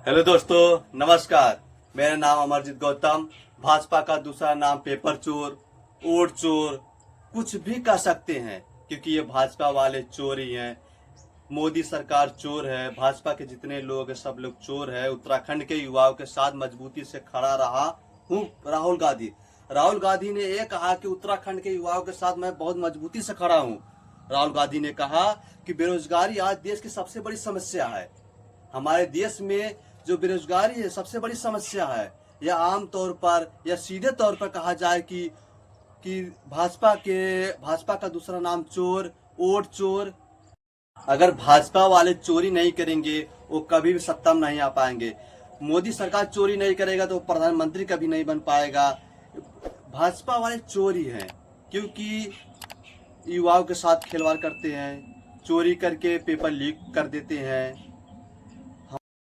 Hello दोस्तों, नमस्कार। मेरा नाम अमरजीत गौतम। भाजपा का दूसरा नाम पेपर चोर, वोट चोर, कुछ भी कह सकते हैं, क्योंकि ये भाजपा वाले चोर ही हैं। मोदी सरकार चोर है, भाजपा के जितने लोग हैं सब लोग चोर है। उत्तराखंड के युवाओं के साथ मजबूती से खड़ा रहा हूँ राहुल गांधी ने ये कहा कि उत्तराखंड के युवाओं के साथ मैं बहुत मजबूती से खड़ा हूँ। राहुल गांधी ने कहा कि बेरोजगारी आज देश की सबसे बड़ी समस्या है। हमारे देश में जो बेरोजगारी है सबसे बड़ी समस्या है। या आम तौर पर या सीधे तौर पर कहा जाए कि भाजपा का दूसरा नाम चोर, वोट चोर। अगर भाजपा वाले चोरी नहीं करेंगे वो कभी भी सत्ता में नहीं आ पाएंगे। मोदी सरकार चोरी नहीं करेगा तो प्रधानमंत्री कभी नहीं बन पाएगा। भाजपा वाले चोरी हैं, क्योंकि युवाओं के साथ खिलवाड़ करते हैं, चोरी करके पेपर लीक कर देते हैं।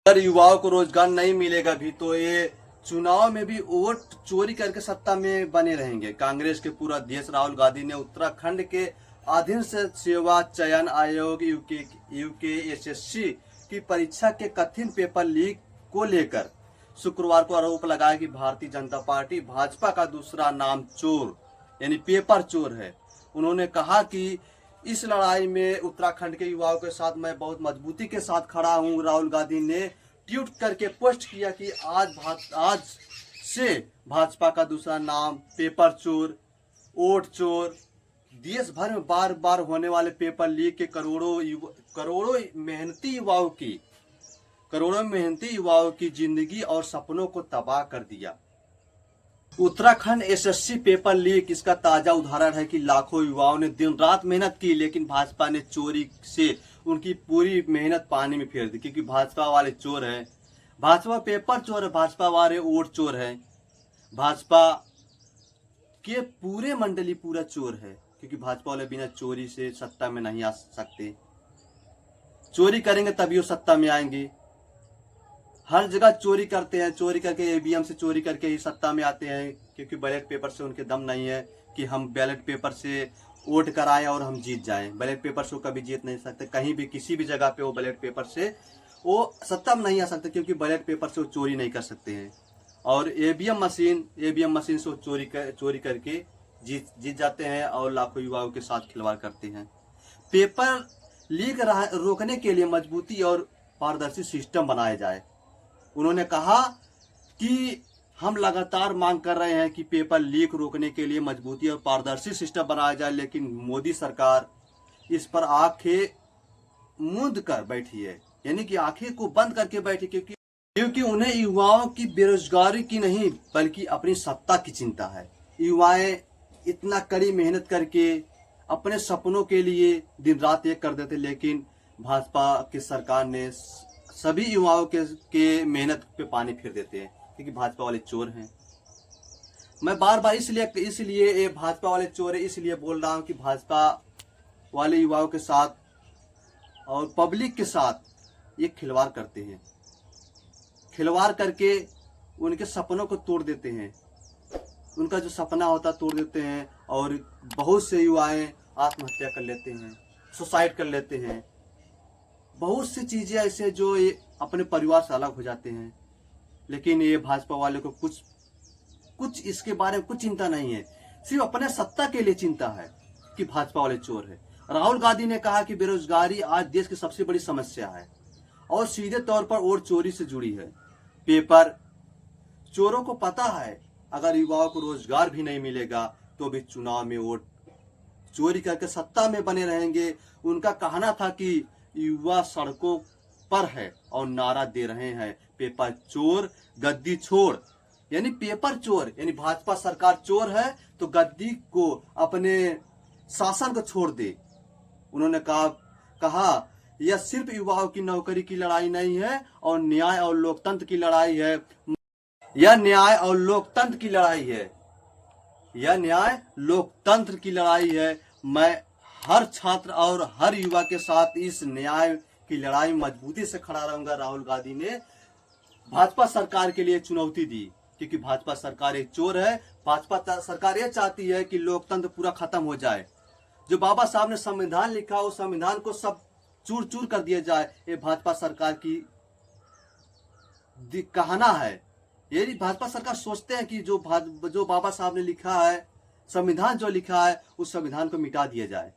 अगर युवाओं को रोजगार नहीं मिलेगा भी तो ये चुनाव में भी वोट चोरी करके सत्ता में बने रहेंगे। कांग्रेस के पूरा देश राहुल गांधी ने उत्तराखंड के अधीन से सेवा चयन आयोग यूकेएसएससी की परीक्षा के कथित पेपर लीक को लेकर शुक्रवार को आरोप लगाया कि भारतीय जनता पार्टी भाजपा का दूसरा नाम चोर यानी पेपर चोर है। उन्होंने कहा कि इस लड़ाई में उत्तराखंड के युवाओं के साथ मैं बहुत मजबूती के साथ खड़ा हूं। राहुल गांधी ने ट्वीट करके पोस्ट किया कि आज से भाजपा का दूसरा नाम पेपर चोर, वोट चोर। देश भर में बार बार होने वाले पेपर लीक के करोड़ों मेहनती युवाओं की जिंदगी और सपनों को तबाह कर दिया। उत्तराखंड एसएससी पेपर लीक इसका ताजा उदाहरण है कि लाखों युवाओं ने दिन रात मेहनत की, लेकिन भाजपा ने चोरी से उनकी पूरी मेहनत पानी में फेर दी। क्योंकि भाजपा वाले चोर हैं, भाजपा पेपर चोर है, भाजपा वाले वोट चोर है, भाजपा के पूरे मंडली पूरा चोर है। क्योंकि भाजपा वाले बिना चोरी से सत्ता में नहीं आ सकते। चोरी करेंगे तभी वो सत्ता में आएंगे। हर जगह चोरी करते हैं, चोरी करके ईवीएम से चोरी करके ही सत्ता में आते हैं। क्योंकि बैलेट पेपर से उनके दम नहीं है कि हम बैलेट पेपर से वोट कराएं और हम जीत जाएं। बैलेट पेपर से वो कभी जीत नहीं सकते। कहीं भी किसी भी जगह पे वो बैलेट पेपर से वो सत्ता में नहीं आ सकते, क्योंकि बैलेट पेपर से वो चोरी नहीं कर सकते हैं। और ईवीएम मशीन से वो चोरी करके जीत जाते हैं और लाखों युवाओं के साथ खिलवाड़ करते हैं। पेपर लीक रोकने के लिए मजबूती और पारदर्शी सिस्टम बनाया जाए। उन्होंने कहा कि हम लगातार मांग कर रहे हैं कि पेपर लीक रोकने के लिए मजबूती और पारदर्शी सिस्टम बनाया जाए, लेकिन मोदी सरकार इस पर आंखें मूंद कर बैठी है, यानी कि आंखें को बंद करके बैठी। क्योंकि उन्हें युवाओं की बेरोजगारी की नहीं बल्कि अपनी सत्ता की चिंता है। युवाएं इतना कड़ी मेहनत करके अपने सपनों के लिए दिन रात एक कर देते, लेकिन भाजपा की सरकार ने सभी युवाओं के मेहनत पे पानी फेर देते हैं। क्योंकि भाजपा वाले चोर हैं। मैं बार बार इसलिए ये भाजपा वाले चोर है इसलिए बोल रहा हूँ कि भाजपा वाले युवाओं के साथ और पब्लिक के साथ ये खिलवाड़ करते हैं। खिलवाड़ करके उनके सपनों को तोड़ देते हैं। उनका जो सपना होता तोड़ देते हैं और बहुत से युवाएं आत्महत्या कर लेते हैं, सुसाइड कर लेते हैं। बहुत सी चीजें ऐसे जो ये अपने परिवार से अलग हो जाते हैं। लेकिन ये भाजपा वाले को कुछ इसके बारे में कुछ चिंता नहीं है। सिर्फ अपने सत्ता के लिए चिंता है कि भाजपा वाले चोर है। राहुल गांधी ने कहा कि बेरोजगारी आज देश की सबसे बड़ी समस्या है और सीधे तौर पर वोट चोरी से जुड़ी है। पेपर चोरों को पता है अगर युवाओं को रोजगार भी नहीं मिलेगा तो भी चुनाव में वोट चोरी करके सत्ता में बने रहेंगे। उनका कहना था कि युवा सड़कों पर है और नारा दे रहे हैं, पेपर चोर गद्दी छोड़। यानी पेपर चोर यानी भाजपा सरकार चोर है तो गद्दी को, अपने शासन को छोड़ दे। उन्होंने कहा यह सिर्फ युवाओं की नौकरी की लड़ाई नहीं है और न्याय और लोकतंत्र की लड़ाई है। यह न्याय और लोकतंत्र की लड़ाई है। यह न्याय लोकतंत्र की लड़ाई है। मैं हर छात्र और हर युवा के साथ इस न्याय की लड़ाई में मजबूती से खड़ा रहूंगा। राहुल गांधी ने भाजपा सरकार के लिए चुनौती दी, क्योंकि भाजपा सरकार एक चोर है। भाजपा सरकार ये चाहती है कि लोकतंत्र पूरा खत्म हो जाए। जो बाबा साहब ने संविधान लिखा उस संविधान को सब चूर चूर कर दिया जाए। ये भाजपा सरकार की कहना है। यदि भाजपा सरकार सोचते हैं कि जो बाबा साहब ने लिखा है, संविधान जो लिखा है, उस संविधान को मिटा दिया जाए,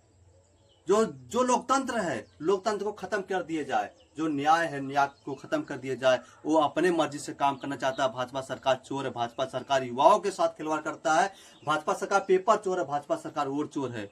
जो जो लोकतंत्र है, लोकतंत्र को खत्म कर दिया जाए, जो न्याय है, न्याय को खत्म कर दिया जाए। वो अपने मर्जी से काम करना चाहता है। भाजपा सरकार चोर है, भाजपा सरकार युवाओं के साथ खिलवाड़ करता है, भाजपा सरकार पेपर चोर है, भाजपा सरकार और चोर है।